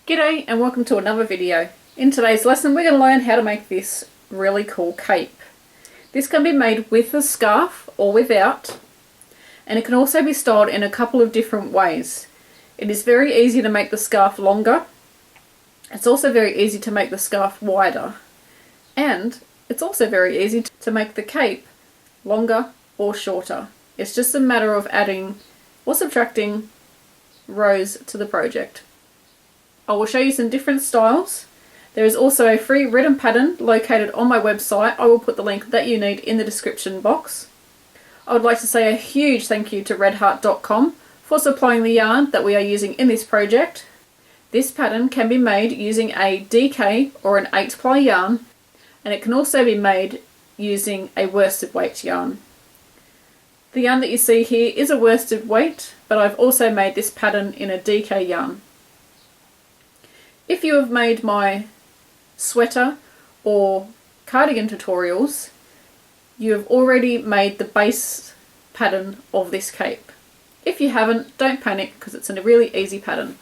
G'day and welcome to another video. In today's lesson we're going to learn how to make this really cool cape. This can be made with a scarf or without, and it can also be styled in a couple of different ways. It is very easy to make the scarf longer. It's also very easy to make the scarf wider, and it's also very easy to make the cape longer or shorter. It's just a matter of adding or subtracting rows to the project. I will show you some different styles. There is also a free written pattern located on my website. I will put the link that you need in the description box. I would like to say a huge thank you to redheart.com for supplying the yarn that we are using in this project. This pattern can be made using a DK or an 8-ply yarn, and it can also be made using a worsted weight yarn. The yarn that you see here is a worsted weight, but I've also made this pattern in a DK yarn. If you have made my sweater or cardigan tutorials, you have already made the base pattern of this cape. If you haven't, don't panic because it's a really easy pattern.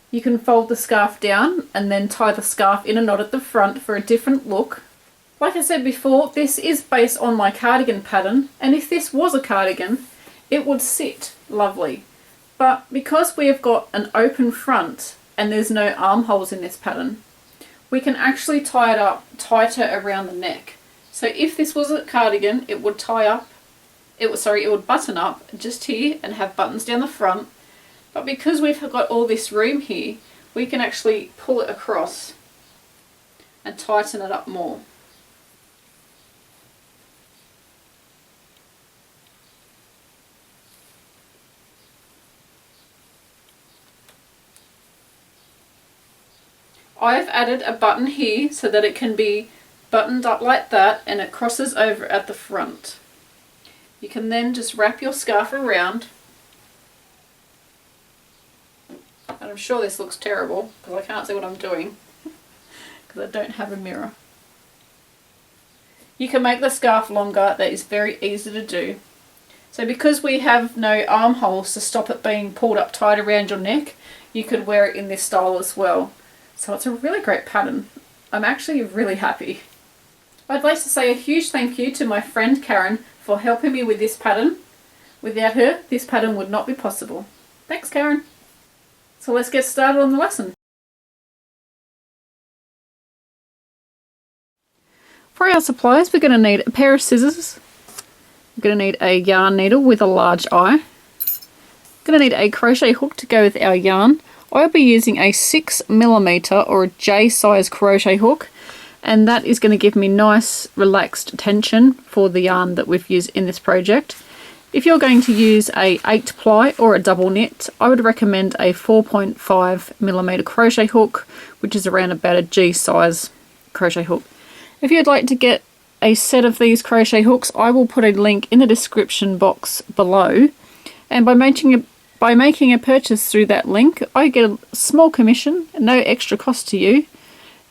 You can fold the scarf down and then tie the scarf in a knot at the front for a different look. Like I said before, this is based on my cardigan pattern, and if this was a cardigan, it would sit lovely. But because we have got an open front and there's no armholes in this pattern, we can actually tie it up tighter around the neck. So if this was a cardigan, it would it would button up just here and have buttons down the front. But because we've got all this room here, we can actually pull it across and tighten it up more. I've added a button here so that it can be buttoned up like that and it crosses over at the front. You can then just wrap your scarf around, and I'm sure this looks terrible because I can't see what I'm doing because I don't have a mirror. You can make the scarf longer. That is very easy to do. So because we have no armholes to stop it being pulled up tight around your neck, you could wear it in this style as well. So it's a really great pattern. I'm actually really happy. I'd like to say a huge thank you to my friend Karen for helping me with this pattern. Without her, this pattern would not be possible. Thanks, Karen. So let's get started on the lesson. For our supplies, we're going to need a pair of scissors. We're going to need a yarn needle with a large eye. We're going to need a crochet hook to go with our yarn. I'll be using a 6mm or a J size crochet hook, and that is going to give me nice relaxed tension for the yarn that we've used in this project. If you're going to use a 8-ply or a double knit, I would recommend a 4.5mm crochet hook, which is around about a G size crochet hook. If you'd like to get a set of these crochet hooks, I will put a link in the description box below, and by making a purchase through that link, I get a small commission, no extra cost to you,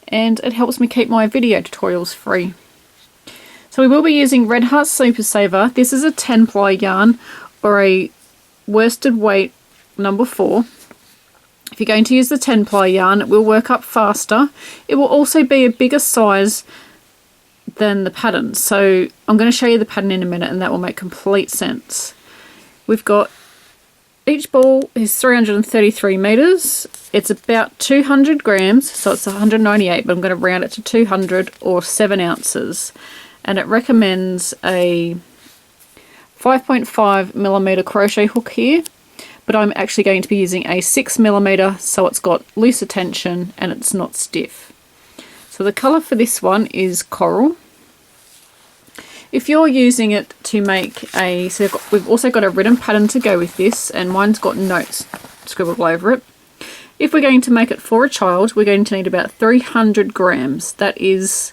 and it helps me keep my video tutorials free. So we will be using Red Heart Super Saver. This is a 10-ply yarn or a worsted weight number 4. If you're going to use the 10-ply yarn, it will work up faster. It will also be a bigger size than the pattern. So I'm going to show you the pattern in a minute and that will make complete sense. We've got each ball is 333 meters. It's about 200 grams, so it's 198, but I'm going to round it to 200 or 7 ounces. And it recommends a 5.5mm crochet hook here, but I'm actually going to be using a 6mm, so it's got looser tension and it's not stiff. So the colour for this one is coral. If you're using it to make so we've also got a written pattern to go with this, and mine's got notes scribbled over it. If we're going to make it for a child, we're going to need about 300 grams. That is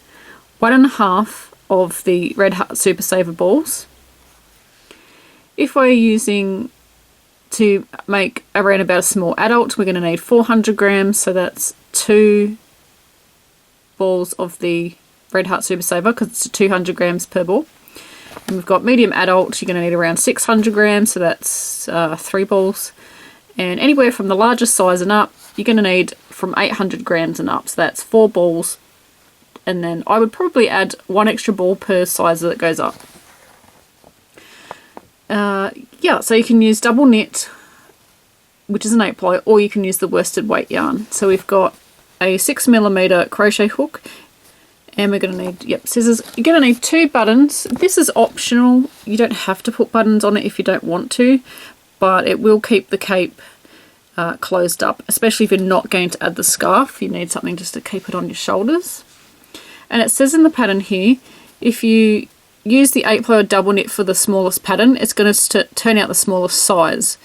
1.5 of the Red Heart Super Saver balls. If we're using to make around about a small adult, we're going to need 400 grams, so that's 2 balls of the Red Heart Super Saver because it's 200 grams per ball. And we've got medium adult, you're going to need around 600 grams, so that's 3 balls. And anywhere from the largest size and up, you're going to need from 800 grams and up. So that's 4 balls, and then I would probably add 1 extra ball per size that goes up. Yeah, so you can use double knit, which is an 8-ply, or you can use the worsted weight yarn. So we've got a 6mm crochet hook, and we're going to need, scissors. You're going to need 2 buttons. This is optional. You don't have to put buttons on it if you don't want to, but it will keep the cape closed up, especially if you're not going to add the scarf. You need something just to keep it on your shoulders. And it says in the pattern here, if you use the 8-ply or double knit for the smallest pattern, it's going to turn out the smallest size.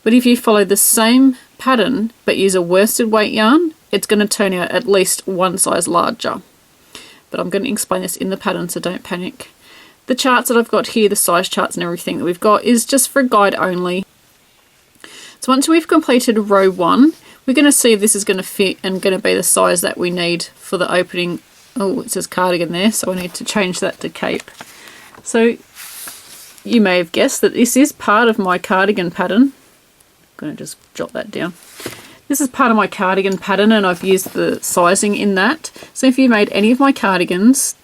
But if you follow the same pattern but use a worsted weight yarn, it's going to turn out at least 1 size larger. But I'm going to explain this in the pattern, so don't panic. The charts that I've got here, the size charts and everything that we've got, is just for a guide only. So once we've completed row 1, we're going to see if this is going to fit and going to be the size that we need for the opening. Oh, it says cardigan there, so I need to change that to cape. So you may have guessed that this is part of my cardigan pattern. I'm going to just jot that down. This is part of my cardigan pattern, and I've used the sizing in that. So if you made any of my cardigans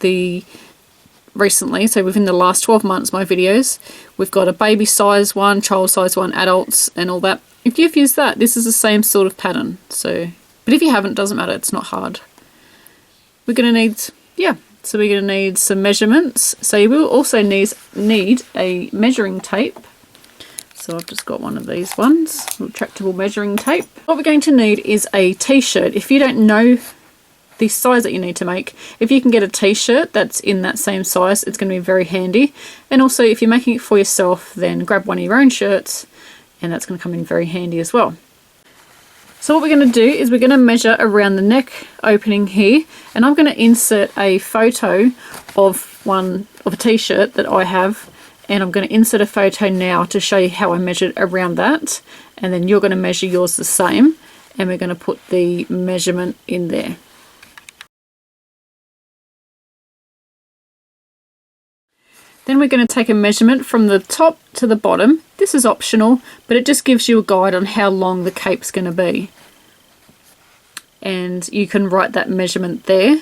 recently, so within the last 12 months, my videos, we've got a baby size one, child size one, adults and all that. If you've used that, this is the same sort of pattern. So, but if you haven't, it doesn't matter, it's not hard. We're going to need, so we're going to need some measurements. So you will also need a measuring tape. So I've just got one of these ones, retractable measuring tape. What we're going to need is a t-shirt. If you don't know the size that you need to make, if you can get a t-shirt that's in that same size, it's going to be very handy. And also if you're making it for yourself, then grab one of your own shirts, and that's going to come in very handy as well. So what we're going to do is we're going to measure around the neck opening here, and I'm going to insert a photo of a t-shirt that I have, and I'm going to insert a photo now to show you how I measured around that, and then you're going to measure yours the same, and we're going to put the measurement in there. Then we're going to take a measurement from the top to the bottom. This is optional, but it just gives you a guide on how long the cape's going to be. And you can write that measurement there.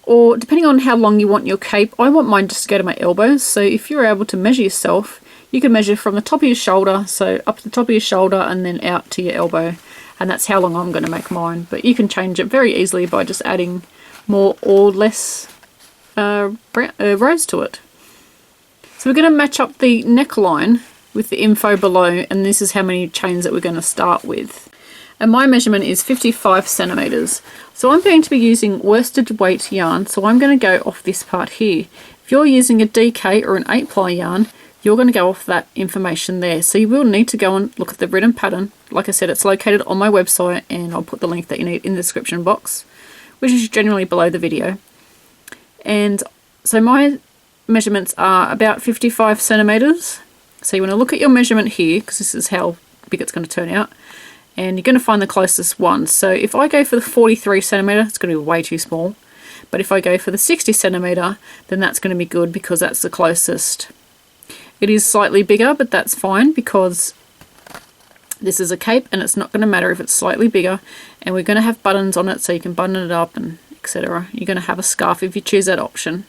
Or depending on how long you want your cape, I want mine just to go to my elbows. So if you're able to measure yourself, you can measure from the top of your shoulder, so up to the top of your shoulder and then out to your elbow. And that's how long I'm going to make mine. But you can change it very easily by just adding more or less rows to it. So we're going to match up the neckline with the info below, and this is how many chains that we're going to start with. And my measurement is 55 centimeters. So I'm going to be using worsted weight yarn, so I'm going to go off this part here. If you're using a DK or an 8-ply yarn, you're going to go off that information there. So you will need to go and look at the written pattern. Like I said, it's located on my website, and I'll put the link that you need in the description box, which is generally below the video. And so my measurements are about 55 centimeters. So you want to look at your measurement here, because this is how big it's going to turn out, and you're going to find the closest one. So if I go for the 43 centimeter, it's going to be way too small, but if I go for the 60 centimeter, then that's going to be good because that's the closest. It is slightly bigger, but that's fine because this is a cape and it's not going to matter if it's slightly bigger, and we're going to have buttons on it so you can button it up and etc. You're going to have a scarf if you choose that option.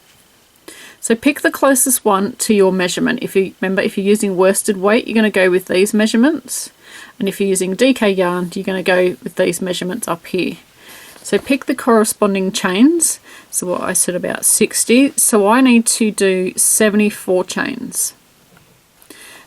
So pick the closest one to your measurement. If you're using worsted weight, you're going to go with these measurements. And if you're using DK yarn, you're going to go with these measurements up here. So pick the corresponding chains. So what I said about 60. So I need to do 74 chains.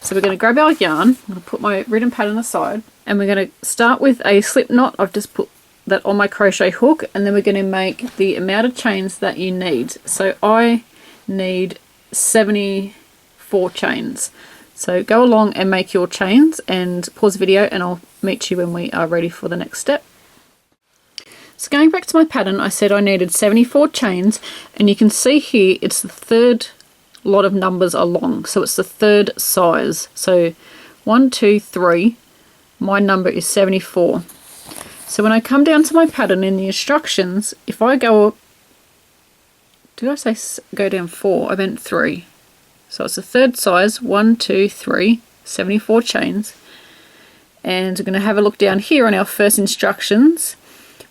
So we're going to grab our yarn. I'm going to put my written pattern aside. And we're going to start with a slip knot. I've just put that on my crochet hook. And then we're going to make the amount of chains that you need. So I need 74 chains. So go along and make your chains and pause the video, and I'll meet you when we are ready for the next step. So going back to my pattern, I said I needed 74 chains, and you can see here it's the third lot of numbers along, so it's the third size. So 1, 2, 3, my number is 74. So when I come down to my pattern in the instructions, if I go up, did I say go down 4? I meant 3. So it's the third size, 1, 2, 3, 74 chains. And we're going to have a look down here on our first instructions.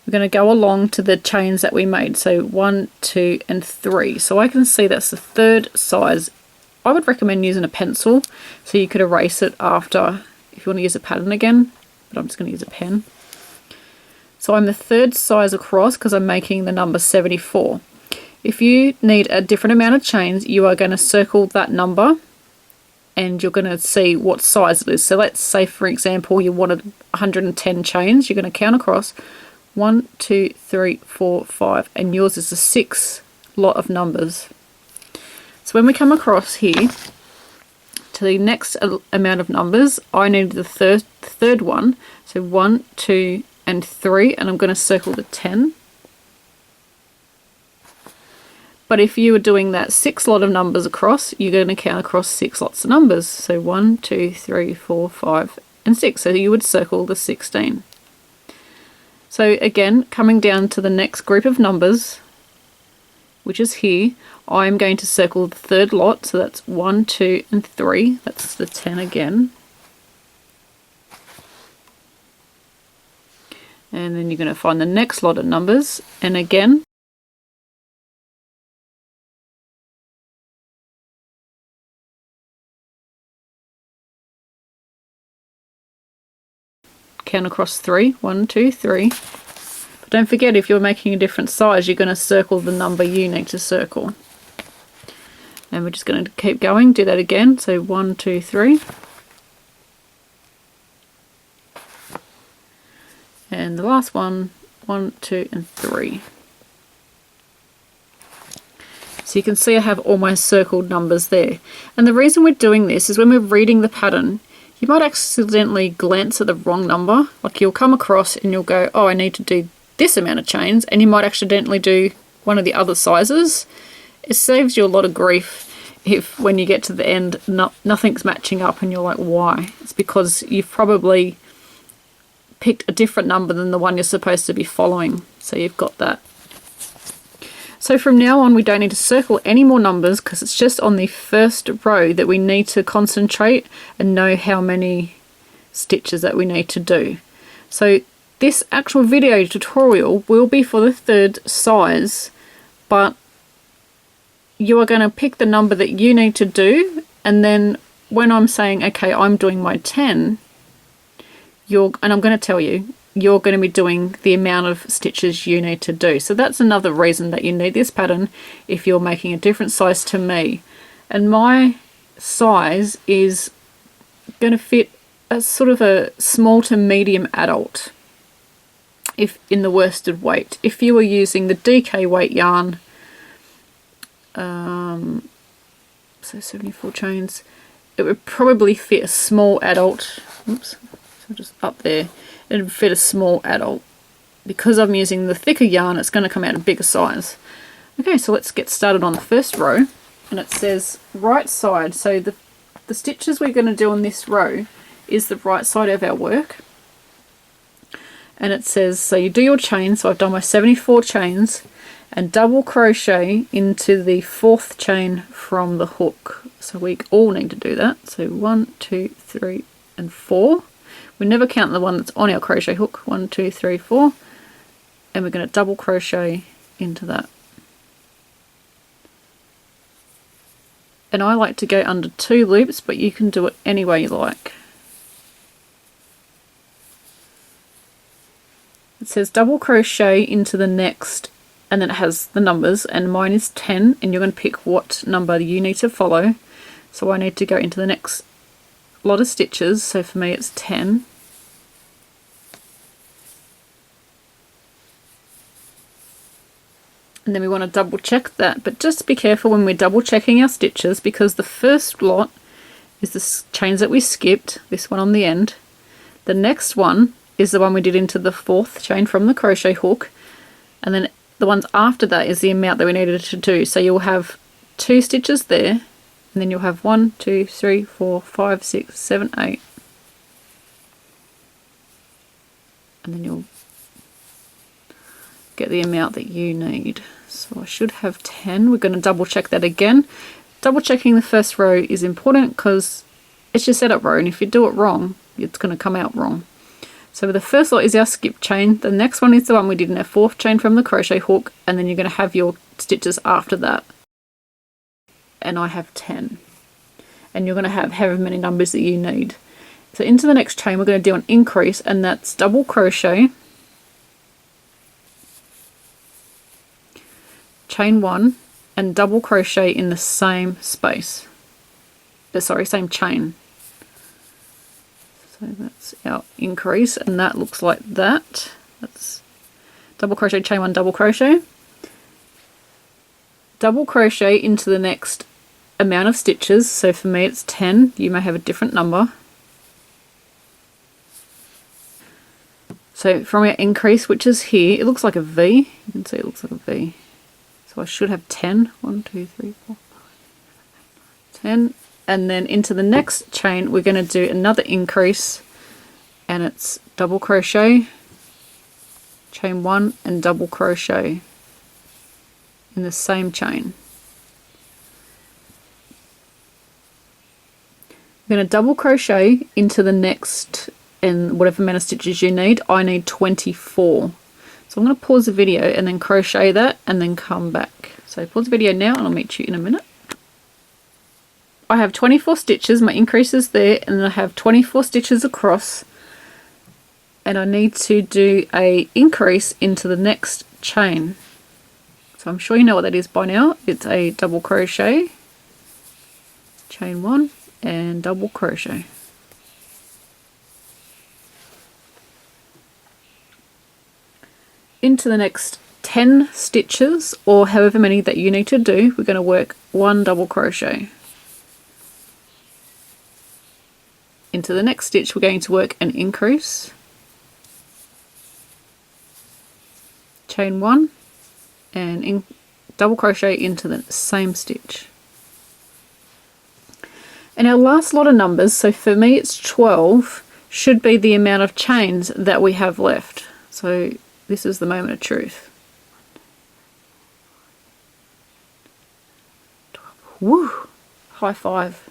We're going to go along to the chains that we made, so 1, 2 and 3. So I can see that's the third size. I would recommend using a pencil so you could erase it after if you want to use a pattern again, but I'm just going to use a pen. So I'm the third size across because I'm making the number 74. If you need a different amount of chains, you are going to circle that number and you're going to see what size it is. So let's say, for example, you wanted 110 chains. You're going to count across 1, 2, 3, 4, 5, and yours is the 6th lot of numbers. So when we come across here to the next amount of numbers, I need the third one. So 1, 2, and 3, and I'm going to circle the 10. But if you were doing that 6th lot of numbers across, you're going to count across 6 lots of numbers. So 1, 2, 3, 4, 5, and 6. So you would circle the 16. So again, coming down to the next group of numbers, which is here, I'm going to circle the third lot. So that's 1, 2, and 3. That's the 10 again. And then you're going to find the next lot of numbers, and again count across 3, 1, 2, 3. But don't forget, if you're making a different size, you're going to circle the number you need to circle. And we're just going to keep going, do that again. So 1, 2, 3. And the last one, 1, 2, and 3. So you can see I have all my circled numbers there. And the reason we're doing this is when we're reading the pattern, you might accidentally glance at the wrong number. Like you'll come across and you'll go, oh, I need to do this amount of chains, and you might accidentally do one of the other sizes. It saves you a lot of grief if when you get to the end nothing's matching up and you're like, why? It's because you've probably picked a different number than the one you're supposed to be following. So you've got that. So from now on we don't need to circle any more numbers because it's just on the first row that we need to concentrate and know how many stitches that we need to do. So this actual video tutorial will be for the third size, but you are going to pick the number that you need to do, and then when I'm saying, okay, I'm doing my 10, and I'm going to tell you, you're going to be doing the amount of stitches you need to do. So that's another reason that you need this pattern if you're making a different size to me. And my size is going to fit a sort of a small to medium adult, if in the worsted weight. If you were using the DK weight yarn, so 74 chains, it would probably fit a small adult. Oops, so just up there. It would fit a small adult. Because I'm using the thicker yarn, it's going to come out a bigger size. Okay, so let's get started on the first row. And it says right side. So the stitches we're going to do on this row is the right side of our work. And it says, so you do your chain. So I've done my 74 chains and double crochet into the 4th chain from the hook. So we all need to do that. So 1, 2, 3, and 4. We never count the one that's on our crochet hook. 1, 2, 3, 4. And we're going to double crochet into that. And I like to go under 2 loops, but you can do it any way you like. It says double crochet into the next, and then it has the numbers, and mine is 10, and you're going to pick what number you need to follow. So I need to go into the next lot of stitches, so for me it's 10. And then we want to double check that, but just be careful when we're double checking our stitches, because the first lot is the chains that we skipped, this one on the end. The next one is the one we did into the 4th chain from the crochet hook, and then the ones after that is the amount that we needed to do. So you'll have 2 stitches there, and then you'll have 1, 2, 3, 4, 5, 6, 7, 8, and then you'll get the amount that you need. So I should have 10. We're going to double check that again. Double checking the first row is important because it's your setup row, and if you do it wrong, it's going to come out wrong. So the first lot is our skip chain, the next one is the one we did in our 4th chain from the crochet hook, and then you're going to have your stitches after that. And I have 10. And you're going to have however many numbers that you need. So into the next chain we're going to do an increase, and that's double crochet, chain 1, and double crochet in the same space. Sorry, same chain. So that's our increase, and that looks like that. That's double crochet, chain 1, double crochet into the next amount of stitches. So for me it's 10, you may have a different number. So from our increase, which is here, it looks like a V. You can see it looks like a V. So I should have 10. 1, 2, 3, 4, 5, 10. And then into the next chain we're going to do another increase, and it's double crochet, chain 1, and double crochet in the same chain. We're going to double crochet into the next, and whatever amount of stitches you need. I need 24. So I'm going to pause the video and then crochet that and then come back. So pause the video now and I'll meet you in a minute. I have 24 stitches, my increase is there, and then I have 24 stitches across, and I need to do a increase into the next chain. So I'm sure you know what that is by now. It's a double crochet, chain 1, and double crochet. Into the next 10 stitches, or however many that you need to do, we're going to work 1 double crochet. Into the next stitch we're going to work an increase, chain 1, and double crochet into the same stitch. And our last lot of numbers, so for me it's 12, should be the amount of chains that we have left. So this is the moment of truth. 12. Woo! High five.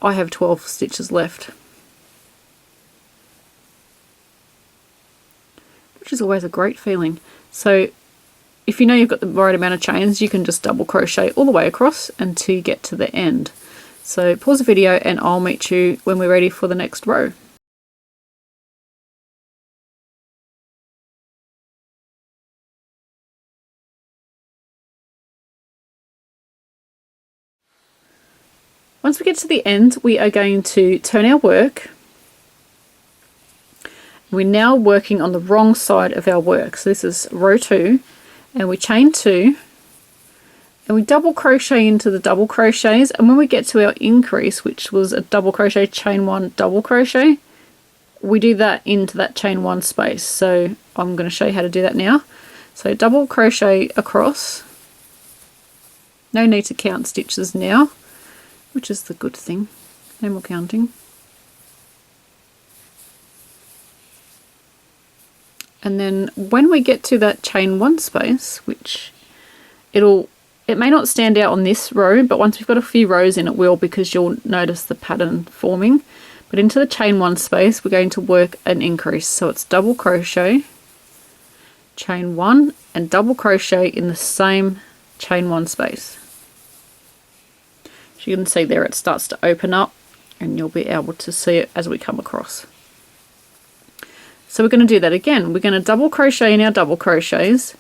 I have 12 stitches left, which is always a great feeling. So if you know you've got the right amount of chains, you can just double crochet all the way across until you get to the end. So pause the video and I'll meet you when we're ready for the next row. Once we get to the end, we are going to turn our work. We're now working on the wrong side of our work. So this is row 2, and we chain 2, and we double crochet into the double crochets, and when we get to our increase, which was a double crochet, chain 1, double crochet, we do that into that chain 1 space. So I'm going to show you how to do that now. So double crochet across. No need to count stitches now, which is the good thing. No more counting. And then when we get to that chain 1 space, which it may not stand out on this row, but once we've got a few rows in it will, because you'll notice the pattern forming. But into the chain 1 space we're going to work an increase. So it's double crochet, chain 1, and double crochet in the same chain 1 space. So you can see there it starts to open up, and you'll be able to see it as we come across. So we're going to do that again. We're going to double crochet in our double crochets,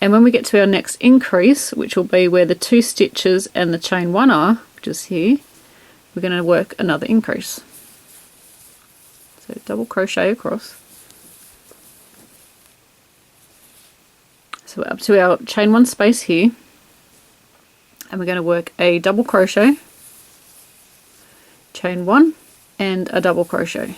and when we get to our next increase, which will be where the 2 stitches and the chain 1 are, which is here, we're going to work another increase. So double crochet across. So we're up to our chain 1 space here, and we're going to work a double crochet, chain 1, and a double crochet.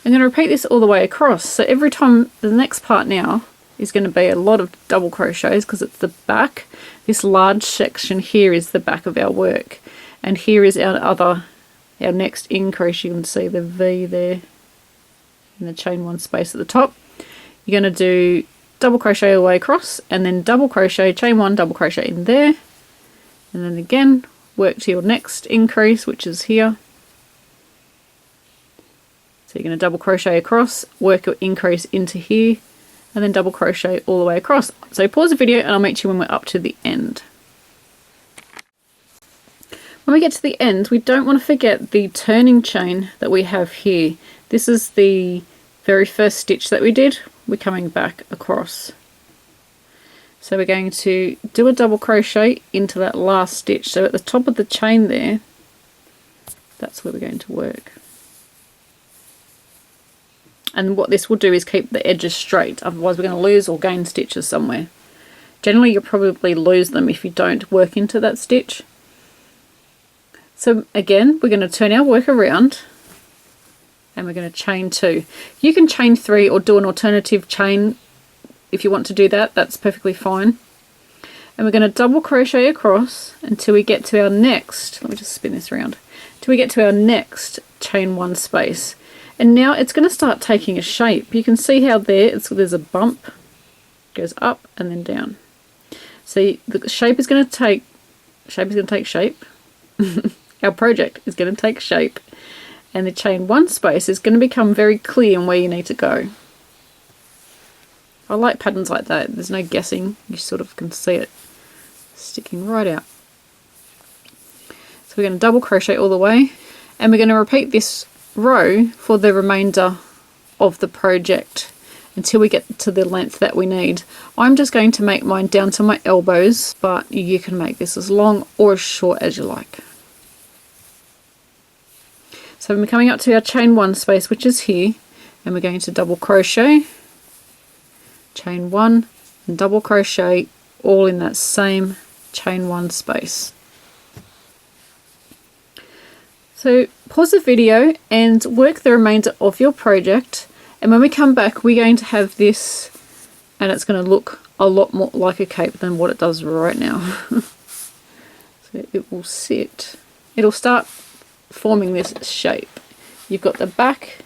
I'm going to repeat this all the way across. So every time, the next part now is going to be a lot of double crochets because it's the back. This large section here is the back of our work, and here is our next increase. You can see the V there in the chain 1 space at the top. You're going to do double crochet all the way across, and then double crochet, chain 1, double crochet in there, and then again work to your next increase, which is here, So you're going to double crochet across, work your increase into here, and then double crochet all the way across. So pause the video and I'll meet you when we're up to the end. When we get to the end, we don't want to forget the turning chain that we have here. This is the very first stitch that we did. We're coming back across. So we're going to do a double crochet into that last stitch. So at the top of the chain there, that's where we're going to work. And what this will do is keep the edges straight, otherwise we're going to lose or gain stitches somewhere. Generally you'll probably lose them if you don't work into that stitch. So again, we're going to turn our work around and we're going to chain 2. You can chain 3 or do an alternative chain if you want to do that, that's perfectly fine. And we're going to double crochet across until we get to our next, let me just spin this around, till we get to our next chain 1 space. And now it's going to start taking a shape. You can see how there's a bump, goes up and then down. So the shape is going to take shape. Our project is going to take shape, and the chain 1 space is going to become very clear in where you need to go. I like patterns like that. There's no guessing. You sort of can see it sticking right out. So we're going to double crochet all the way, and we're going to repeat this row for the remainder of the project until we get to the length that we need. I'm just going to make mine down to my elbows, but you can make this as long or as short as you like. So we're coming up to our chain 1 space, which is here, and we're going to double crochet, chain 1 and double crochet all in that same chain 1 space. So pause the video and work the remainder of your project, and when we come back we're going to have this, and it's going to look a lot more like a cape than what it does right now. So it will sit, it'll start forming this shape. You've got the back,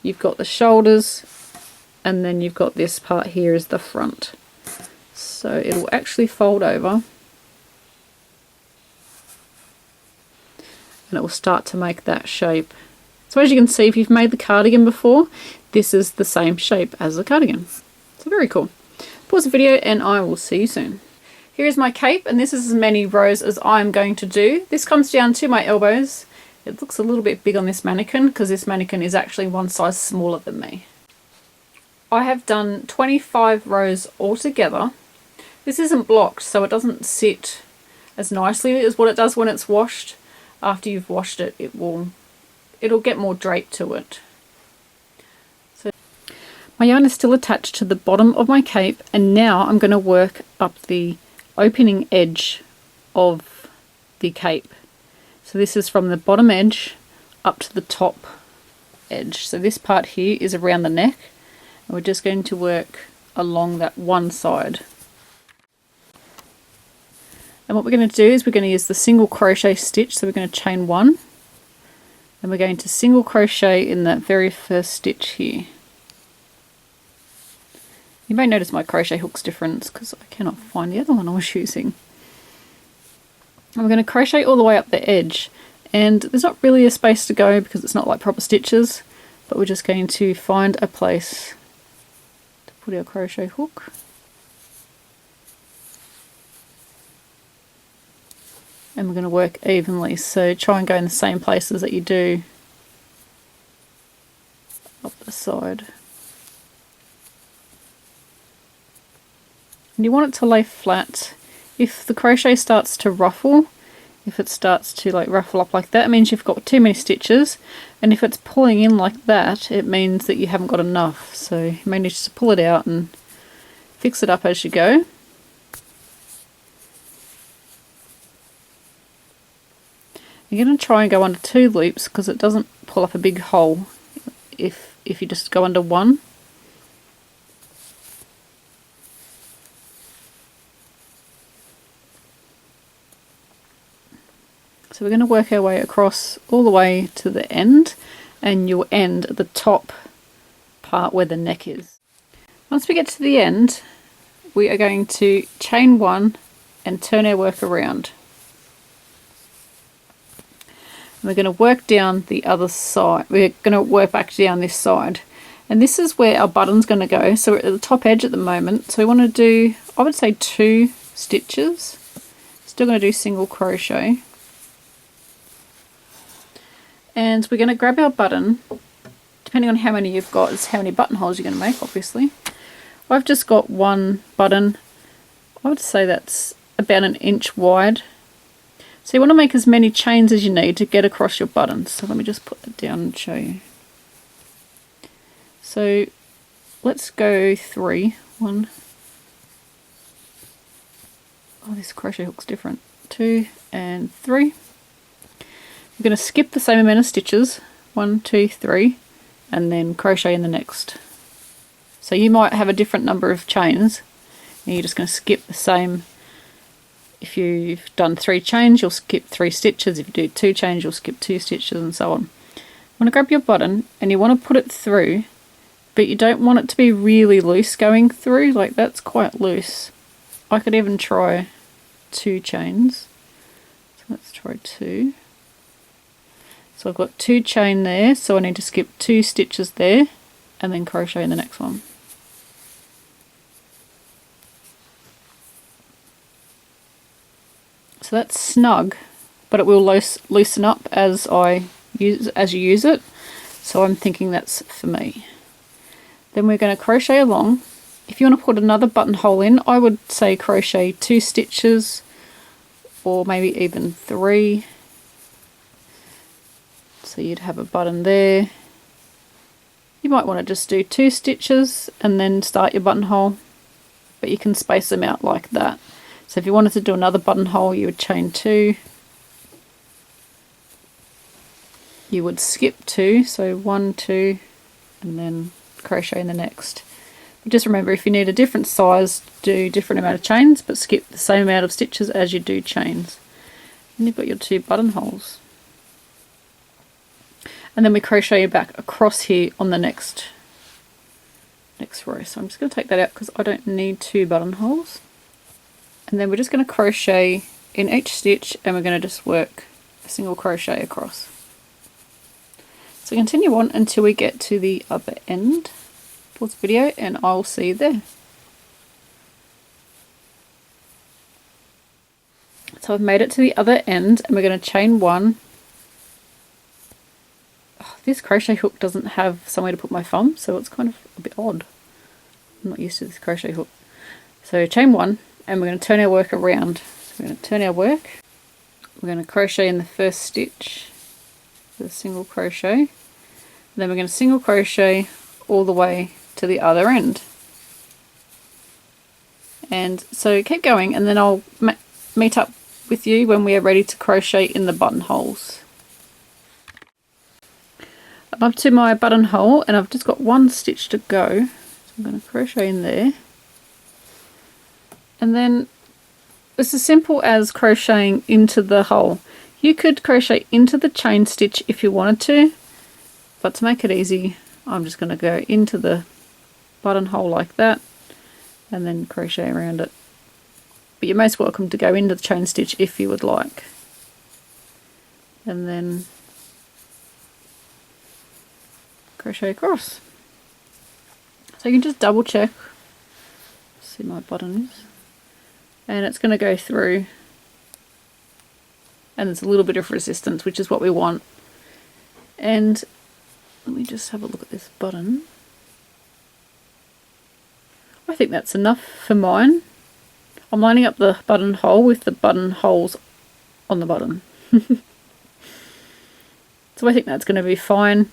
you've got the shoulders, and then you've got this part here is the front. So it'll actually fold over and it will start to make that shape. So as you can see, if you've made the cardigan before, this is the same shape as the cardigan. So very cool. Pause the video and I will see you soon. Here is my cape, and this is as many rows as I'm going to do. This comes down to my elbows. It looks a little bit big on this mannequin because this mannequin is actually one size smaller than me. I have done 25 rows altogether. This isn't blocked, so it doesn't sit as nicely as what it does when it's washed. After you've washed it, it'll get more drape to it. So my yarn is still attached to the bottom of my cape, and now I'm going to work up the opening edge of the cape. So this is from the bottom edge up to the top edge. So this part here is around the neck, and we're just going to work along that one side. And what we're going to do is we're going to use the single crochet stitch. So we're going to chain 1, and we're going to single crochet in that very first stitch here. You may notice my crochet hook's different because I cannot find the other one I was using. And we're going to crochet all the way up the edge, and there's not really a space to go because it's not like proper stitches, but we're just going to find a place to put our crochet hook. And we're going to work evenly, so try and go in the same places that you do up the side. And you want it to lay flat. If the crochet starts to ruffle, if it starts to like ruffle up like that, it means you've got too many stitches, and if it's pulling in like that, it means that you haven't got enough. So you may need to pull it out and fix it up as you go. You're going to try and go under 2 loops because it doesn't pull up a big hole if you just go under 1. So we're going to work our way across all the way to the end, and you'll end at the top part where the neck is. Once we get to the end, we are going to chain 1 and turn our work around. we're going to work down the other side. We're going to work back down this side. And this is where our button's going to go. So we're at the top edge at the moment. So we want to do, I would say 2 stitches. Still going to do single crochet. And we're going to grab our button. Depending on how many you've got is how many buttonholes you're going to make, obviously. I've just got 1 button. I would say that's about 1 inch wide. So you want to make as many chains as you need to get across your buttons. So let me just put that down and show you. So let's go 3. 1. Oh, this crochet hook's different. 2 and 3. We're going to skip the same amount of stitches. 1, 2, 3, and then crochet in the next. So you might have a different number of chains, and you're just going to skip the same. If you've done 3 chains, you'll skip 3 stitches. If you do 2 chains, you'll skip 2 stitches, and so on. You want to grab your button, and you want to put it through, but you don't want it to be really loose going through. Like, that's quite loose. I could even try 2 chains. So let's try 2. So I've got 2 chain there, so I need to skip 2 stitches there and then crochet in the next one. So that's snug, but it will loosen up as you use it. So I'm thinking that's for me. Then we're going to crochet along. If you want to put another buttonhole in, I would say crochet 2 stitches or maybe even 3. So you'd have a button there. You might want to just do 2 stitches and then start your buttonhole, but you can space them out like that. So if you wanted to do another buttonhole, you would chain 2. You would skip 2, so 1, 2, and then crochet in the next. But just remember, if you need a different size, do different amount of chains, but skip the same amount of stitches as you do chains. And you've got your 2 buttonholes. And then we crochet back across here on the next row. So I'm just going to take that out because I don't need 2 buttonholes. And then we're just going to crochet in each stitch, and we're going to just work a single crochet across. So continue on until we get to the other end. Pause the video and I'll see you there. So I've made it to the other end, and we're going to chain 1. This crochet hook doesn't have somewhere to put my thumb, so it's kind of a bit odd. I'm not used to this crochet hook. So chain 1, and we're going to turn our work around. So we're going to turn our work. We're going to crochet in the first stitch with a single crochet. And then we're going to single crochet all the way to the other end. And so keep going, and then I'll meet up with you when we are ready to crochet in the buttonholes. I'm up to my buttonhole, and I've just got 1 stitch to go. So I'm going to crochet in there. And then it's as simple as crocheting into the hole. You could crochet into the chain stitch if you wanted to, but to make it easy, I'm just going to go into the buttonhole like that and then crochet around it. But you're most welcome to go into the chain stitch if you would like. And then crochet across. So you can just double check. See, my button is, and it's going to go through, and there's a little bit of resistance, which is what we want. And let me just have a look at this button. I think that's enough for mine. I'm lining up the buttonhole with the buttonholes on the bottom. So I think that's going to be fine.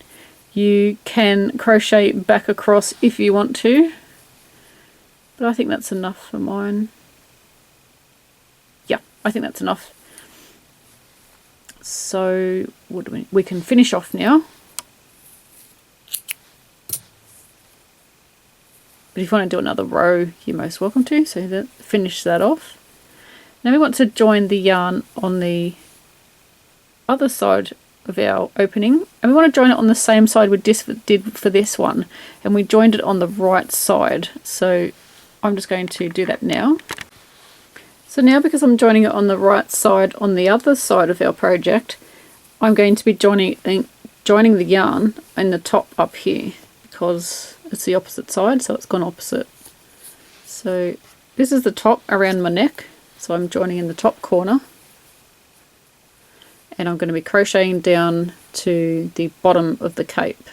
You can crochet back across if you want to, but I think that's enough for mine. Yeah, I think that's enough. So what do we can finish off now. But if you want to do another row, you're most welcome to. So finish that off. Now we want to join the yarn on the other side of our opening, and we want to join it on the same side we did for this one, and we joined it on the right side. So I'm just going to do that now. So now, because I'm joining it on the right side on the other side of our project, I'm going to be joining the yarn in the top up here because it's the opposite side, so it's gone opposite. So this is the top around my neck, so I'm joining in the top corner, and I'm going to be crocheting down to the bottom of the cape,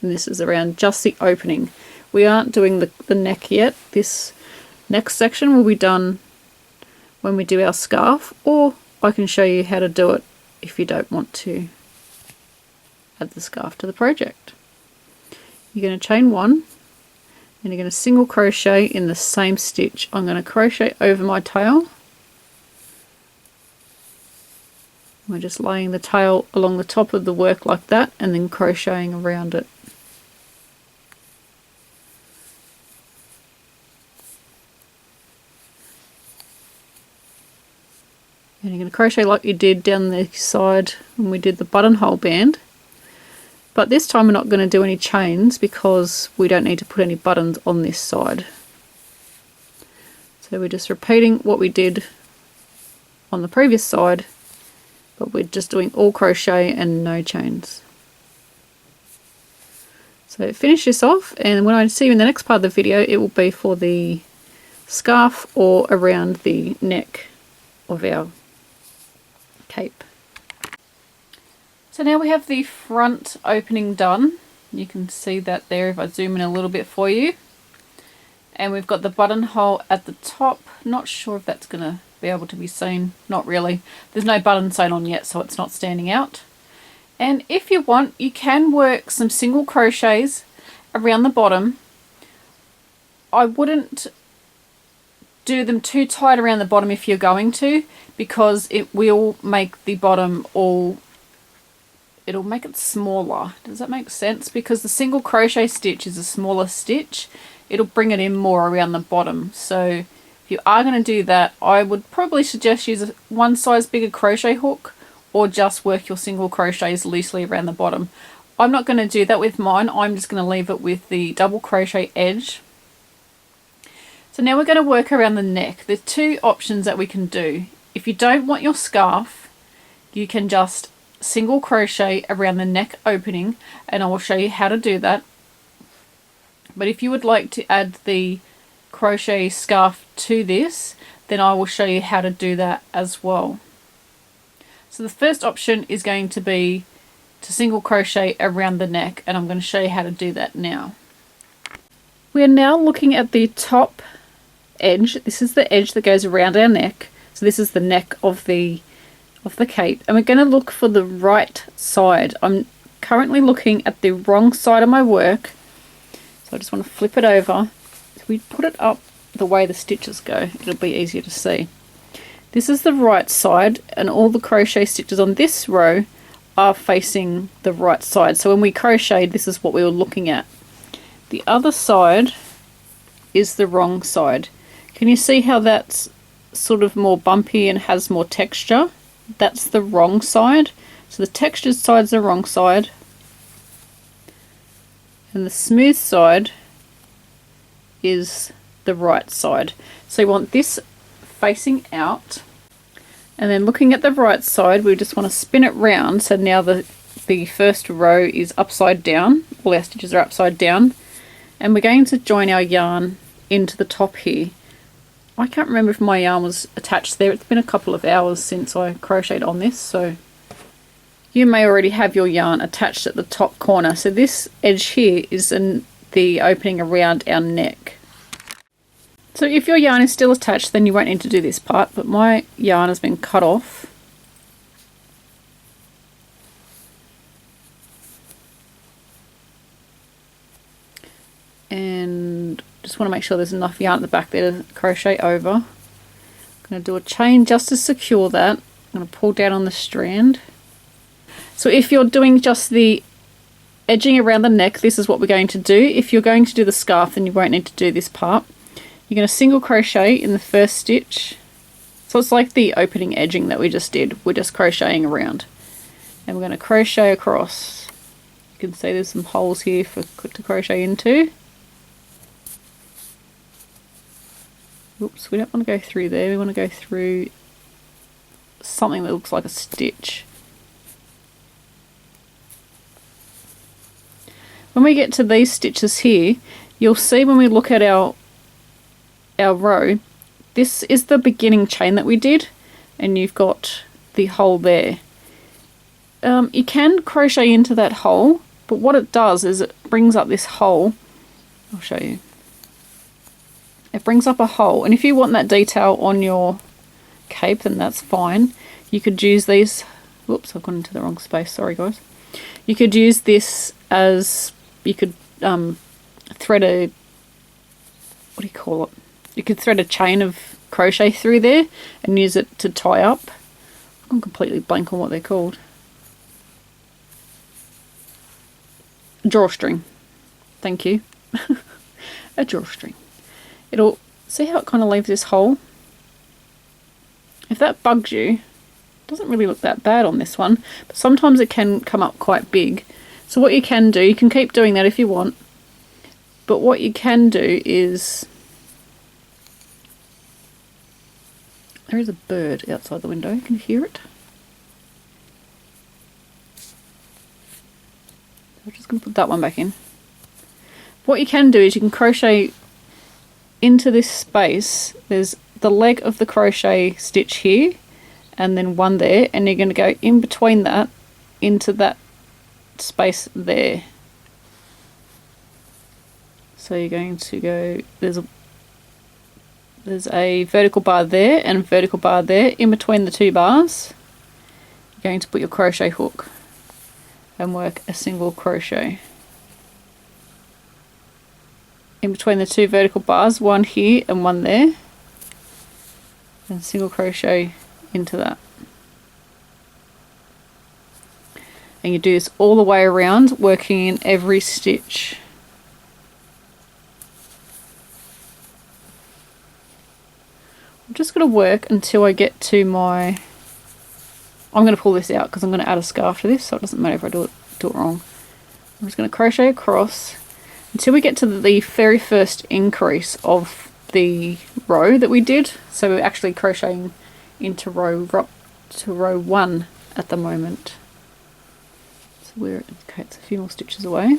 and this is around just the opening. We aren't doing the neck yet. This next section will be done when we do our scarf, or I can show you how to do it if you don't want to add the scarf to the project. You're going to chain one, and you're going to single crochet in the same stitch. I'm going to crochet over my tail. We're just laying the tail along the top of the work like that, and then crocheting around it. And you're going to crochet like you did down the side when we did the buttonhole band. But this time we're not going to do any chains because we don't need to put any buttons on this side. So we're just repeating what we did on the previous side, but we're just doing all crochet and no chains. So finish this off, and when I see you in the next part of the video, it will be for the scarf or around the neck of our cape. So now we have the front opening done. You can see that there if I zoom in a little bit for you. And we've got the buttonhole at the top. Not sure if that's going to be able to be seen. Not really. There's no button sewn on yet, so it's not standing out. And if you want, you can work some single crochets around the bottom. I wouldn't do them too tight around the bottom if you're going to, because it will make the bottom it'll make it smaller. Does that make sense? Because the single crochet stitch is a smaller stitch. It'll bring it in more around the bottom. So if you are going to do that, I would probably suggest use a one size bigger crochet hook, or just work your single crochets loosely around the bottom. I'm not going to do that with mine. I'm just going to leave it with the double crochet edge. So now we're going to work around the neck. There's two options that we can do. If you don't want your scarf, you can just single crochet around the neck opening, and I will show you how to do that. But if you would like to add the crochet scarf to this, then I will show you how to do that as well. So the first option is going to be to single crochet around the neck, and I'm going to show you how to do that now. We are now looking at the top edge. This is the edge that goes around our neck. So this is the neck of the cape, and we're going to look for the right side. I'm currently looking at the wrong side of my work, so I just want to flip it over. If we put it up the way the stitches go, it'll be easier to see. This is the right side, and all the crochet stitches on this row are facing the right side. So when we crocheted, this is what we were looking at. The other side is the wrong side. Can you see how that's sort of more bumpy and has more texture? That's the wrong side. So the textured side's the wrong side, and the smooth side is the right side. So you want this facing out, and then looking at the right side, we just want to spin it round. So now the first row is upside down. All our stitches are upside down, and we're going to join our yarn into the top here. I can't remember if my yarn was attached there. It's been a couple of hours since I crocheted on this, so you may already have your yarn attached at the top corner. So this edge here is in the opening around our neck. So if your yarn is still attached, then you won't need to do this part, but my yarn has been cut off. And just want to make sure there's enough yarn at the back there to crochet over. I'm going to do a chain just to secure that. I'm going to pull down on the strand. So if you're doing just the edging around the neck, this is what we're going to do. If you're going to do the scarf, then you won't need to do this part. You're going to single crochet in the first stitch. So it's like the opening edging that we just did. We're just crocheting around. And we're going to crochet across. You can see there's some holes here to crochet into. Oops, we don't want to go through there. We want to go through something that looks like a stitch. When we get to these stitches here, you'll see when we look at our row, this is the beginning chain that we did, and you've got the hole there. You can crochet into that hole, but what it does is it brings up this hole. I'll show you. It brings up a hole, and if you want that detail on your cape, then that's fine. You could use these. Whoops, I've gone into the wrong space. Sorry, guys. You could use this as, you could thread a, what do you call it? You could thread a chain of crochet through there and use it to tie up. I'm completely blank on what they're called. Drawstring. Thank you. A drawstring. It'll, see how it kind of leaves this hole? If that bugs you, it doesn't really look that bad on this one, but sometimes it can come up quite big. So what you can do, you can keep doing that if you want, but what you can do is, there is a bird outside the window, can you hear it? I'm just going to put that one back in. What you can do is you can crochet into this space. There's the leg of the crochet stitch here and then one there, and you're going to go in between that into that space there. So you're going to go, there's a vertical bar there and a vertical bar there. In between the two bars, you're going to put your crochet hook and work a single crochet. In between the two vertical bars, one here and one there, and single crochet into that. And you do this all the way around, working in every stitch. I'm just going to work until I get to my, I'm going to pull this out because I'm going to add a scarf to this, so it doesn't matter if I do it wrong. I'm just going to crochet across until we get to the very first increase of the row that we did. So we're actually crocheting into row 1 at the moment. So we're, okay, it's a few more stitches away.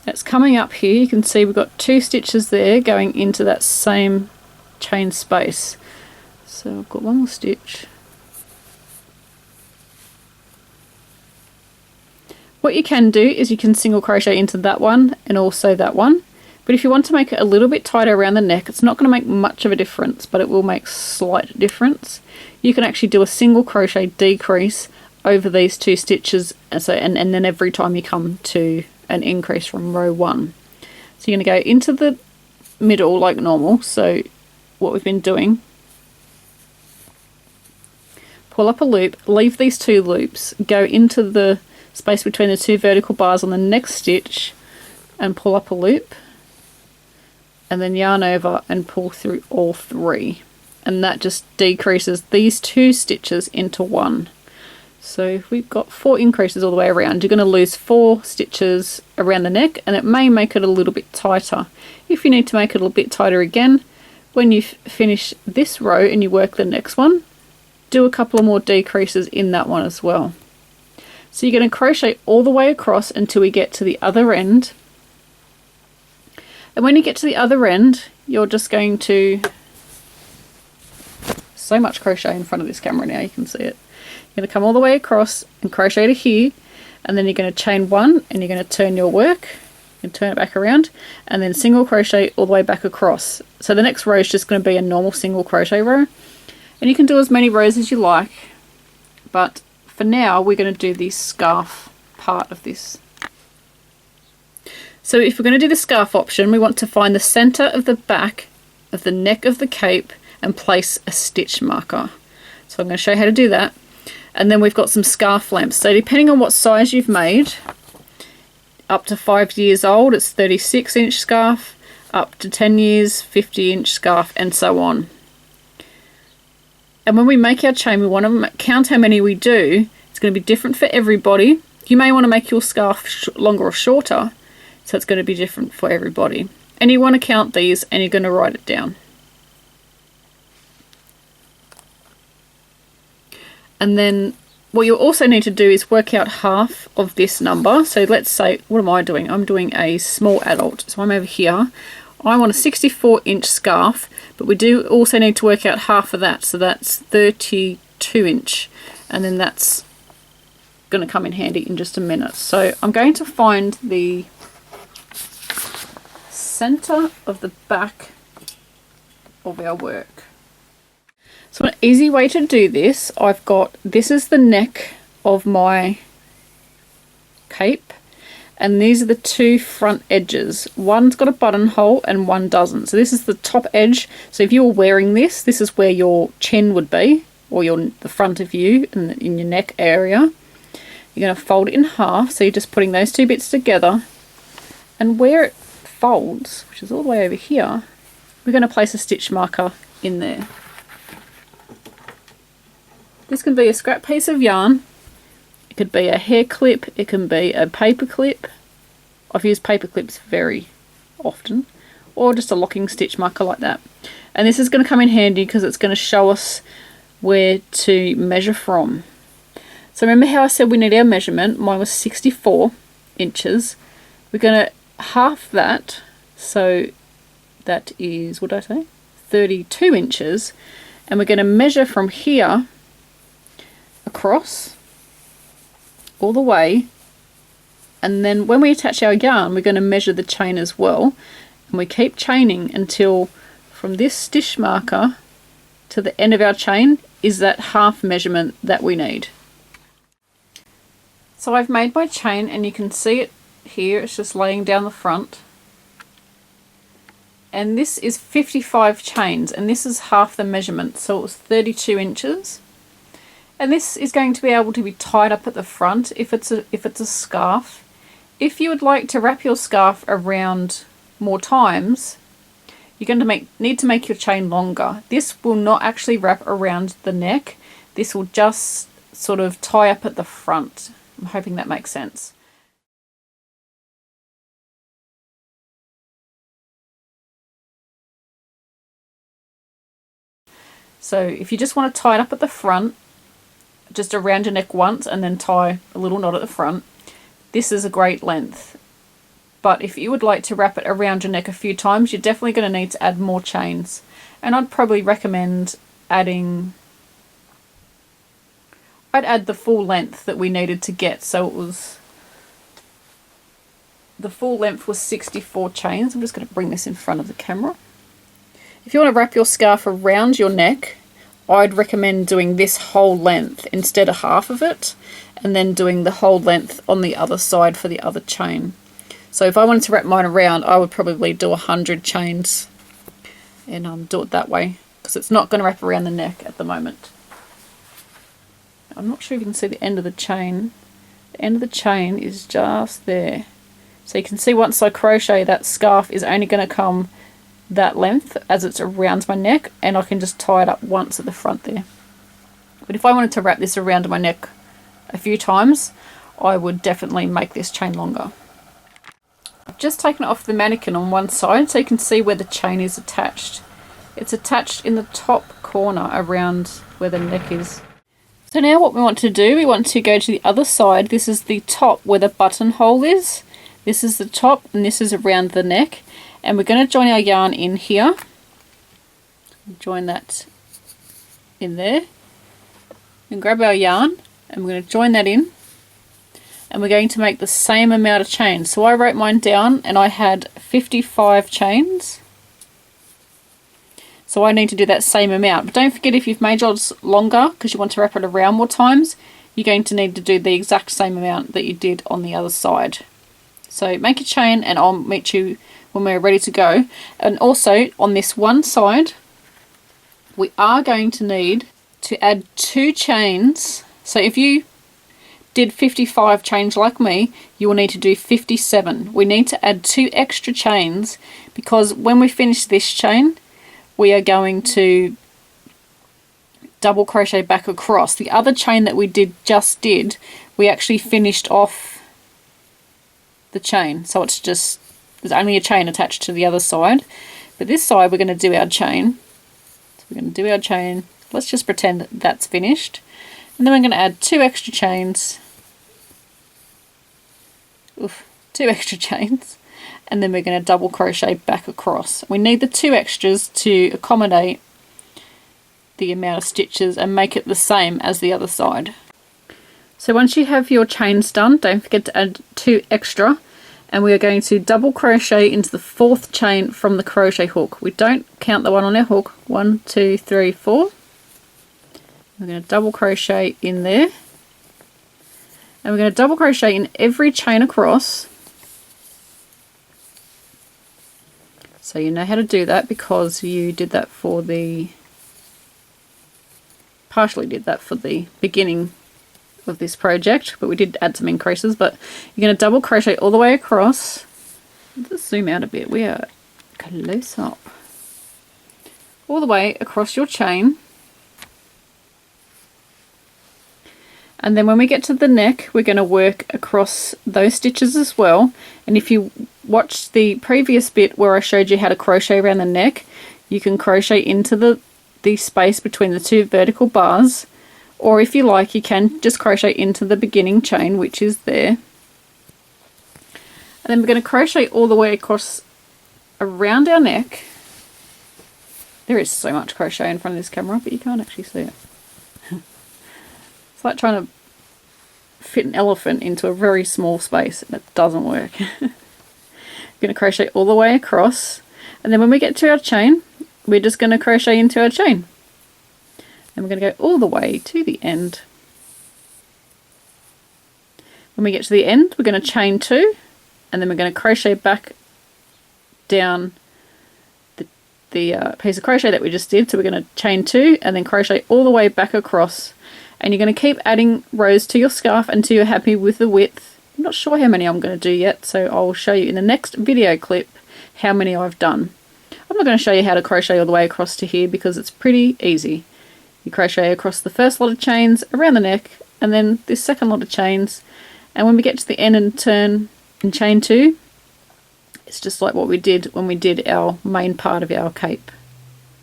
It's coming up here, you can see we've got 2 stitches there going into that same chain space. So I've got one more stitch. What you can do is you can single crochet into that one and also that one. But if you want to make it a little bit tighter around the neck, it's not going to make much of a difference, but it will make slight difference. You can actually do a single crochet decrease over these 2 stitches, and then every time you come to an increase from row 1. So you're going to go into the middle like normal, so what we've been doing, pull up a loop, leave these 2 loops, go into the space between the 2 vertical bars on the next stitch and pull up a loop, and then yarn over and pull through all 3, and that just decreases these 2 stitches into 1. So if we've got 4 increases all the way around, you're going to lose 4 stitches around the neck, and it may make it a little bit tighter. If you need to make it a little bit tighter again, when you finish this row and you work the next one, do a couple of more decreases in that one as well. So you're going to crochet all the way across until we get to the other end. And when you get to the other end, you're just going to, so much crochet in front of this camera now, you can see it. You're going to come all the way across and crochet to here, and then you're going to chain 1 and you're going to turn your work and turn it back around, and then single crochet all the way back across. So the next row is just going to be a normal single crochet row, and you can do as many rows as you like, but for now we're going to do the scarf part of this. So if we're going to do the scarf option, we want to find the center of the back of the neck of the cape and place a stitch marker. So I'm going to show you how to do that. And then we've got some scarf lamps. So depending on what size you've made, up to 5 years old, it's 36-inch scarf, up to 10 years, 50-inch scarf, and so on. And when we make our chain, we want to count how many we do. It's going to be different for everybody. You may want to make your scarf longer or shorter, so it's going to be different for everybody. And you want to count these, and you're going to write it down. And then what you'll also need to do is work out half of this number. So let's say, what am I doing? I'm doing a small adult. So I'm over here. I want a 64-inch scarf, but we do also need to work out half of that. So that's 32-inch. And then that's going to come in handy in just a minute. So I'm going to find the center of the back of our work. So an easy way to do this, this is the neck of my cape, and these are the two front edges. One's got a buttonhole and one doesn't. So this is the top edge. So if you were wearing this, this is where your chin would be, or the front of you in your neck area. You're going to fold it in half, so you're just putting those two bits together, and where it folds, which is all the way over here, we're going to place a stitch marker in there. This can be a scrap piece of yarn, it could be a hair clip, it can be a paper clip. I've used paper clips very often, or just a locking stitch marker like that. And this is going to come in handy because it's going to show us where to measure from. So remember how I said we need our measurement? Mine was 64 inches. We're going to half that, so that is, what did I say? 32 inches. And we're going to measure from here across all the way, and then when we attach our yarn we're going to measure the chain as well, and we keep chaining until from this stitch marker to the end of our chain is that half measurement that we need. So I've made my chain, and you can see it here, it's just laying down the front, and this is 55 chains, and this is half the measurement, so it was 32 inches. And this is going to be able to be tied up at the front if it's a scarf. If you would like to wrap your scarf around more times, you're going to need to make your chain longer. This will not actually wrap around the neck. This will just sort of tie up at the front. I'm hoping that makes sense. So if you just want to tie it up at the front, just around your neck once and then tie a little knot at the front, this is a great length. But if you would like to wrap it around your neck a few times, you're definitely going to need to add more chains. And I'd probably recommend I'd add the full length that we needed to get. So the full length was 64 chains. I'm just going to bring this in front of the camera. If you want to wrap your scarf around your neck, I'd recommend doing this whole length instead of half of it, and then doing the whole length on the other side for the other chain. So if I wanted to wrap mine around, I would probably do 100 chains and do it that way, because it's not going to wrap around the neck at the moment. I'm not sure if you can see the end of the chain. The end of the chain is just there. So you can see once I crochet, that scarf is only going to come that length as it's around my neck, and I can just tie it up once at the front there. But if I wanted to wrap this around my neck a few times, I would definitely make this chain longer. I've just taken it off the mannequin on one side so you can see where the chain is attached. It's attached in the top corner around where the neck is. So now what we want to do, we want to go to the other side. This is the top where the buttonhole is. This is the top, and this is around the neck. And we're going to join our yarn in here. Join that in there. And grab our yarn, and we're going to join that in. And we're going to make the same amount of chains. So I wrote mine down, and I had 55 chains. So I need to do that same amount. But don't forget, if you've made yours longer, because you want to wrap it around more times, you're going to need to do the exact same amount that you did on the other side. So make a chain, and I'll meet you when we're ready to go. And also on this one side, we are going to need to add 2 chains. So if you did 55 chains like me, you will need to do 57. We need to add 2 extra chains, because when we finish this chain, we are going to double crochet back across. The other chain that we just did, we actually finished off the chain. So it's just, there's only a chain attached to the other side. But this side we're going to do our chain. So we're going to do our chain. Let's just pretend that that's finished. And then we're going to add 2 extra chains. Oof, 2 extra chains. And then we're going to double crochet back across. We need the 2 extras to accommodate the amount of stitches and make it the same as the other side. So once you have your chains done, don't forget to add 2 extra, and we are going to double crochet into the 4th chain from the crochet hook. We don't count the one on our hook. 1, 2, 3, 4. We're going to double crochet in there, and we're going to double crochet in every chain across. So you know how to do that because you did that for the, partially did that for the beginning of this project, but we did add some increases. But you're going to double crochet all the way across. Let's zoom out a bit, we are close up. All the way across your chain. And then when we get to the neck, we're going to work across those stitches as well. And if you watched the previous bit where I showed you how to crochet around the neck, you can crochet into the space between the 2 vertical bars. Or if you like, you can just crochet into the beginning chain, which is there. And then we're going to crochet all the way across around our neck. There is so much crochet in front of this camera, but you can't actually see it. It's like trying to fit an elephant into a very small space, and it doesn't work. We're going to crochet all the way across, and then when we get to our chain, we're just going to crochet into our chain. And we're going to go all the way to the end. When we get to the end, we're going to chain 2, and then we're going to crochet back down the piece of crochet that we just did. So we're going to chain 2 and then crochet all the way back across. And you're going to keep adding rows to your scarf until you're happy with the width. I'm not sure how many I'm going to do yet, so I'll show you in the next video clip how many I've done. I'm not going to show you how to crochet all the way across to here because it's pretty easy. You crochet across the first lot of chains around the neck, and then this second lot of chains, and when we get to the end and turn and chain 2, it's just like what we did when we did our main part of our cape.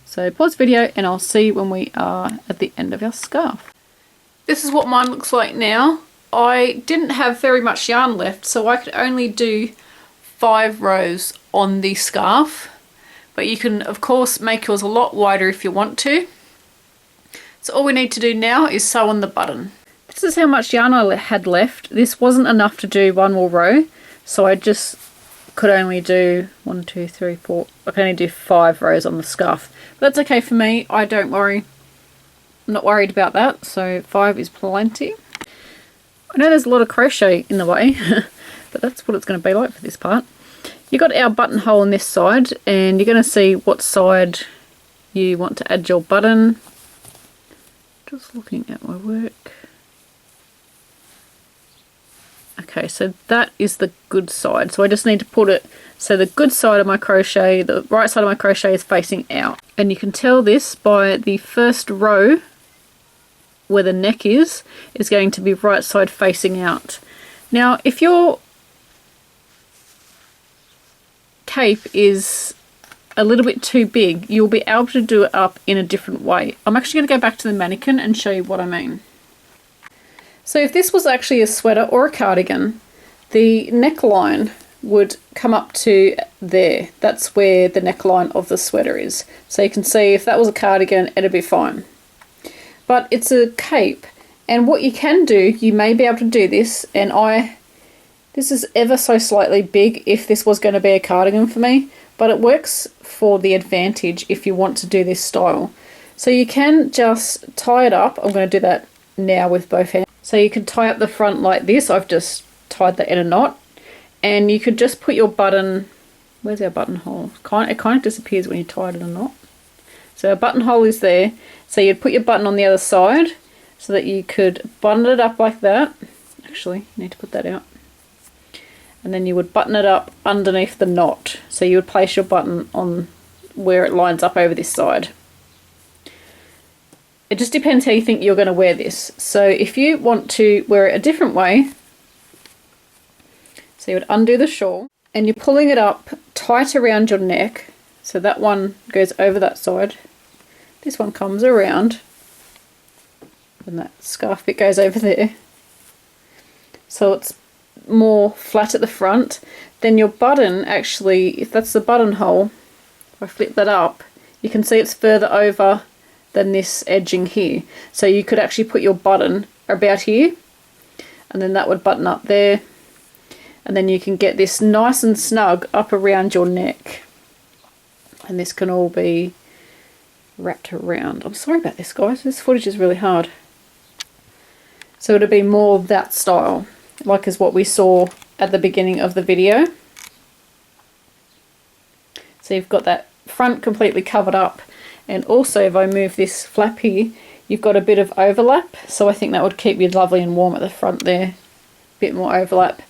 So pause the video and I'll see when we are at the end of our scarf. This is what mine looks like now. I didn't have very much yarn left, so I could only do 5 rows on the scarf, but you can of course make yours a lot wider if you want to. So all we need to do now is sew on the button. This is how much yarn I had left. This wasn't enough to do 1 more row, so I just could only do 1, 2, 3, 4. I can only do 5 rows on the scarf. But that's okay for me. I don't worry. I'm not worried about that, so 5 is plenty. I know there's a lot of crochet in the way, but that's what it's going to be like for this part. You've got our buttonhole on this side, and you're going to see what side you want to add your button. Just looking at my work. Okay, so that is the good side. So I just need to put it so the good side of my crochet, the right side of my crochet is facing out. And you can tell this by the first row where the neck is going to be right side facing out. Now, if your cape is a little bit too big, you'll be able to do it up in a different way. I'm actually going to go back to the mannequin and show you what I mean. So if this was actually a sweater or a cardigan, the neckline would come up to there. That's where the neckline of the sweater is. So you can see if that was a cardigan, it'd be fine. But it's a cape, and what you can do, you may be able to do this, and this is ever so slightly big if this was going to be a cardigan for me, but it works for the advantage if you want to do this style. So you can just tie it up. I'm going to do that now with both hands. So you can tie up the front like this. I've just tied that in a knot, and you could just put your button, where's our buttonhole? It kind of disappears when you tie it in a knot. So a buttonhole is there. So you'd put your button on the other side so that you could button it up like that. Actually, you need to put that out. And then you would button it up underneath the knot. So you would place your button on where it lines up over this side. It just depends how you think you're going to wear this. So if you want to wear it a different way, so you would undo the shawl and you're pulling it up tight around your neck. So that one goes over that side. This one comes around. and that scarf bit goes over there. So it's more flat at the front. Then your button, actually, if that's the buttonhole, if I flip that up, you can see it's further over than this edging here. So you could actually put your button about here, and then that would button up there, and then you can get this nice and snug up around your neck, and this can all be wrapped around. I'm sorry about this, guys, this footage is really hard. So it'll be more that style, like as what we saw at the beginning of the video. So you've got that front completely covered up, and also if I move this flap here, you've got a bit of overlap, so I think that would keep you lovely and warm at the front there. A bit more overlap.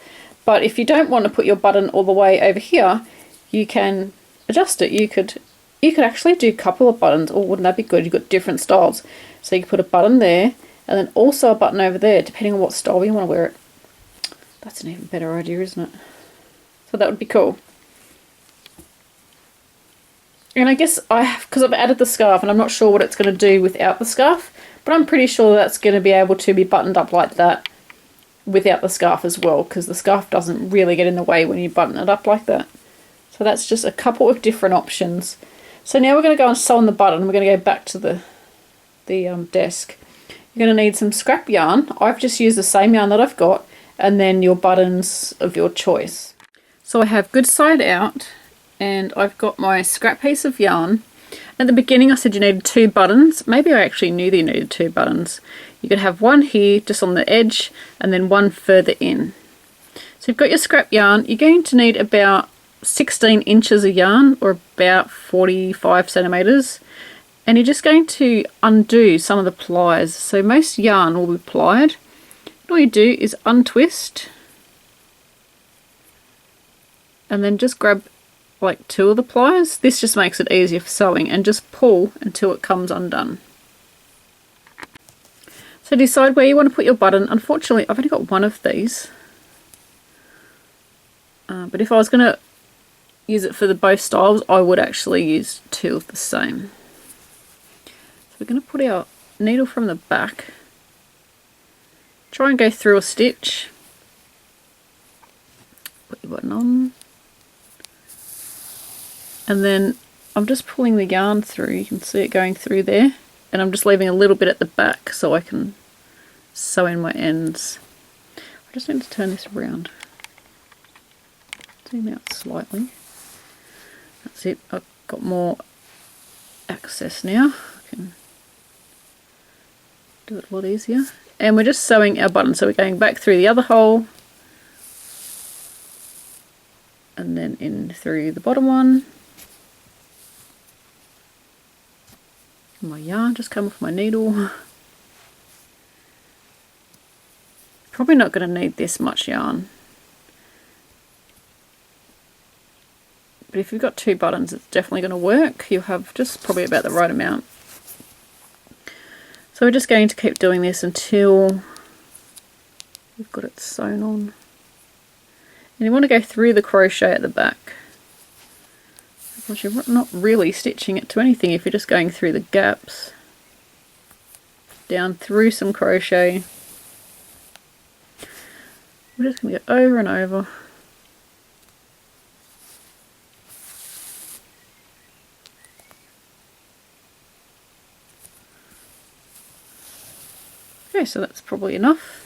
But if you don't want to put your button all the way over here, you can adjust it. You could actually do a couple of buttons. Oh, wouldn't that be good? You've got different styles. So you can put a button there, and then also a button over there, depending on what style you want to wear it. That's an even better idea, isn't it? So that would be cool. And I guess because I've added the scarf, and I'm not sure what it's going to do without the scarf, but I'm pretty sure that's going to be able to be buttoned up like that without the scarf as well, because the scarf doesn't really get in the way when you button it up like that. So that's just a couple of different options. So now we're going to go and sew on the button. We're going to go back to the desk. You're going to need some scrap yarn. I've just used the same yarn that I've got, and then your buttons of your choice. So I have good side out, and I've got my scrap piece of yarn. At the beginning I said you needed 2 buttons. Maybe I actually knew that you needed 2 buttons. You could have one here just on the edge, and then one further in. So you've got your scrap yarn. You're going to need about 16 inches of yarn, or about 45 centimeters, and you're just going to undo some of the plies. So most yarn will be plied. All you do is untwist, and then just grab like 2 of the pliers. This just makes it easier for sewing, and just pull until it comes undone. So decide where you want to put your button. Unfortunately, I've only got one of these, but if I was going to use it for both styles, I would actually use 2 of the same. So we're going to put our needle from the back, try and go through a stitch, put your button on, and then I'm just pulling the yarn through. You can see it going through there, and I'm just leaving a little bit at the back so I can sew in my ends. I just need to turn this around, zoom out slightly. That's it, I've got more access now. I can do it a lot easier. And we're just sewing our button, so we're going back through the other hole, and then in through the bottom one. My yarn just come off my needle. Probably not going to need this much yarn, but if you've got 2 buttons, it's definitely going to work. You'll have just probably about the right amount. So we're just going to keep doing this until we've got it sewn on. And you want to go through the crochet at the back, because you're not really stitching it to anything if you're just going through the gaps. Down through some crochet. We're just going to go over and over. Okay, so that's probably enough.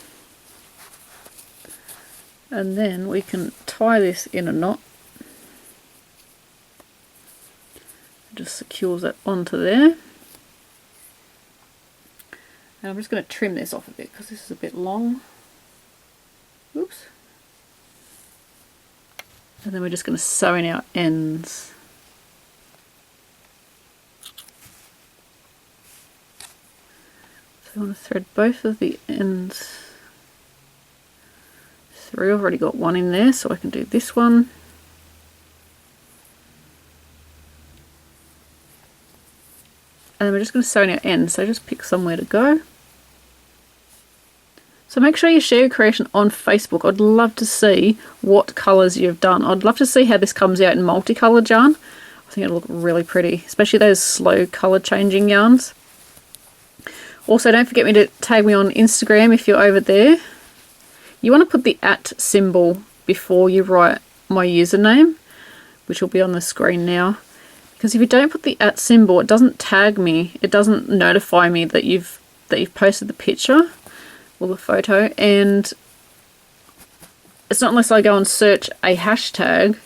And then we can tie this in a knot. It just secures that onto there. And I'm just going to trim this off a bit because this is a bit long. Oops. And then we're just going to sew in our ends. So I want to thread both of the ends through. I've already got one in there, so I can do this one. And then we're just going to sew in our ends, so just pick somewhere to go. So make sure you share your creation on Facebook. I'd love to see what colours you've done. I'd love to see how this comes out in multicoloured yarn. I think it'll look really pretty, especially those slow colour changing yarns. Also, don't forget to tag me on Instagram if you're over there. You want to put the @ symbol before you write my username, which will be on the screen now. Because if you don't put the @ symbol, it doesn't tag me. It doesn't notify me that you've posted the picture or the photo. And it's not unless I go and search a hashtag,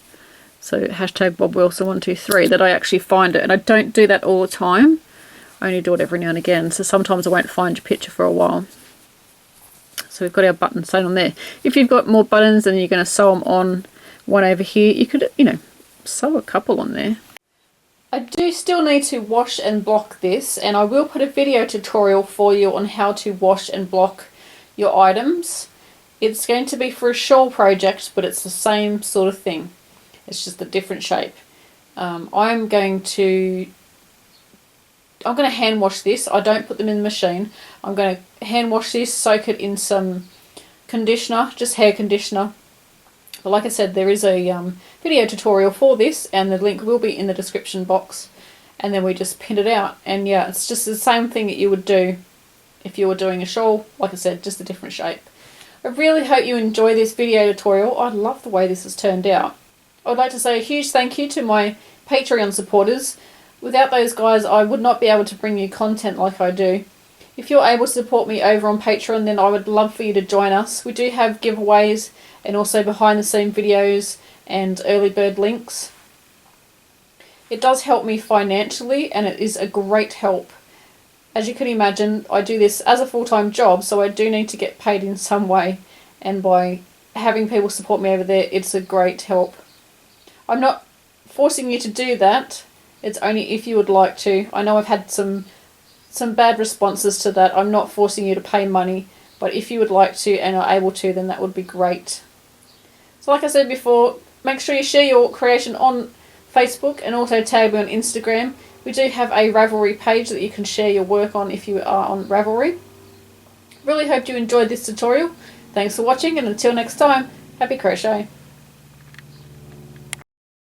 so hashtag #BobWilson123, that I actually find it. And I don't do that all the time. I only do it every now and again. So sometimes I won't find your picture for a while. So we've got our button sewn on there. If you've got more buttons and you're going to sew them on one over here, you could, you know, sew a couple on there. I do still need to wash and block this, and I will put a video tutorial for you on how to wash and block your items. It's going to be for a shawl project, but it's the same sort of thing. It's just a different shape. I'm going to hand wash this. I don't put them in the machine. I'm going to hand wash this, soak it in some conditioner, just hair conditioner. But like I said, there is a video tutorial for this, and the link will be in the description box. And then we just pin it out. And yeah, it's just the same thing that you would do if you were doing a shawl. Like I said, just a different shape. I really hope you enjoy this video tutorial. I love the way this has turned out. I would like to say a huge thank you to my Patreon supporters. Without those guys, I would not be able to bring you content like I do. If you're able to support me over on Patreon, then I would love for you to join us. We do have giveaways and also behind the scene videos and early bird links. It does help me financially, and it is a great help. As you can imagine, I do this as a full-time job, so I do need to get paid in some way. And by having people support me over there, it's a great help. I'm not forcing you to do that. It's only if you would like to. I know I've had some bad responses to that. I'm not forcing you to pay money, but if you would like to and are able to, then that would be great. So like I said before, make sure you share your creation on Facebook and also tag me on Instagram. We do have a Ravelry page that you can share your work on if you are on Ravelry. Really hope you enjoyed this tutorial. Thanks for watching, and until next time, happy crochet.